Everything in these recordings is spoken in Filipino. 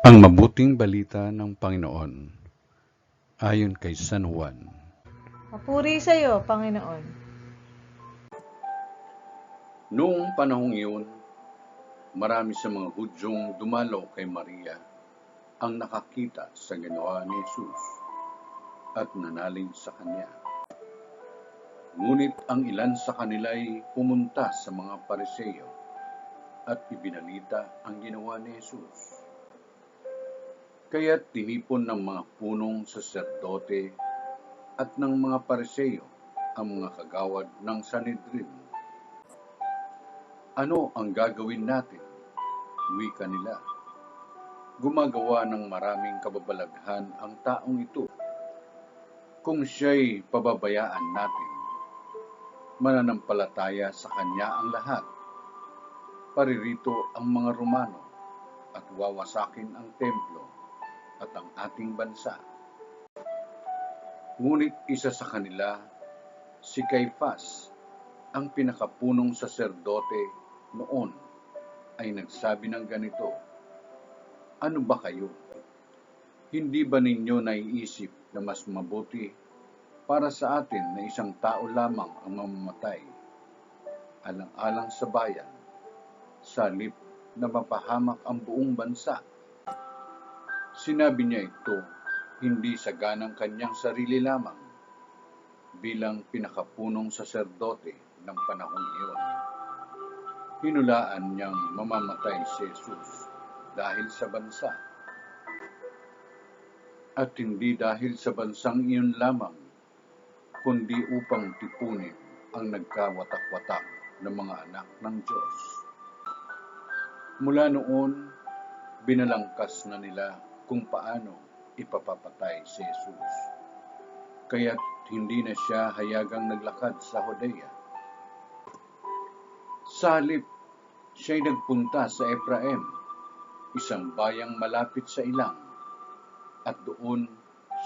Ang mabuting balita ng Panginoon ayon kay San Juan. Papuri sa iyo, Panginoon. Noong panahong iyon, marami sa mga Hudyong dumalaw kay Maria ang nakakita sa ginawa ni Jesus at nanalig sa kanya. Ngunit ang ilan sa kanila ay pumunta sa mga Pariseo at ibinalita ang ginawa ni Jesus. Kaya't tinipon ng mga punong saserdote at ng mga Pariseo ang mga kagawad ng Sanhedrin. Ano ang gagawin natin? Wika nila. Gumagawa ng maraming kababalaghan ang taong ito. Kung siya'y pababayaan natin, mananampalataya sa kanya ang lahat. Paririto ang mga Romano at wawasakin ang templo at ang ating bansa. Ngunit isa sa kanila, si Caifás, ang pinakapunong saserdote noon, ay nagsabi ng ganito, "Ano ba kayo? Hindi ba ninyo naiisip na mas mabuti para sa atin na isang tao lamang ang mamamatay, alang-alang sa bayan, sa halip na mapahamak ang buong bansa?" Sinabi niya ito hindi sa ganang kanyang sarili lamang, bilang pinakapunong saserdote ng panahong iyon. Hinulaan niyang mamamatay si Jesus dahil sa bansa. At hindi dahil sa bansang iyon lamang, kundi upang tipunin ang nagkawatak-watak ng mga anak ng Diyos. Mula noon, binalangkas na nila kung paano ipapapatay si Jesus. Kaya't hindi na siya hayagang naglakad sa Judea. Sa halip, siya'y nagpunta sa Ephraim, isang bayang malapit sa ilang, at doon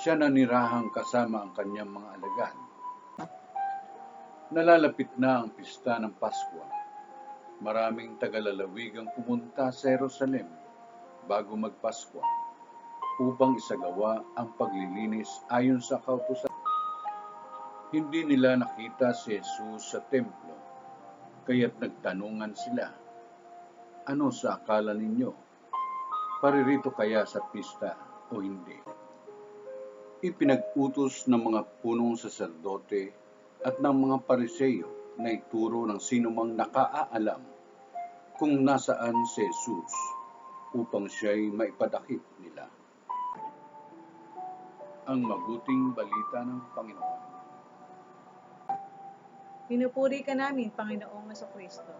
siya nanirahang kasama ang kanyang mga alagad. Nalalapit na ang pista ng Pasko. Maraming tagalalawig ang pumunta sa Jerusalem bago magpasko upang isagawa ang paglilinis ayon sa kautusan. Hindi nila nakita si Jesus sa templo, kaya't nagtanungan sila, "Ano sa akala ninyo? Paririto kaya sa pista o hindi?" Ipinag-utos ng mga punong saserdote at ng mga Pariseo na ituro ng sinumang nakaalam kung nasaan si Jesus upang siya'y maipadakip nila. Ang mabuting balita ng Panginoon. Pinupuri ka namin, Panginoong Hesuscristo.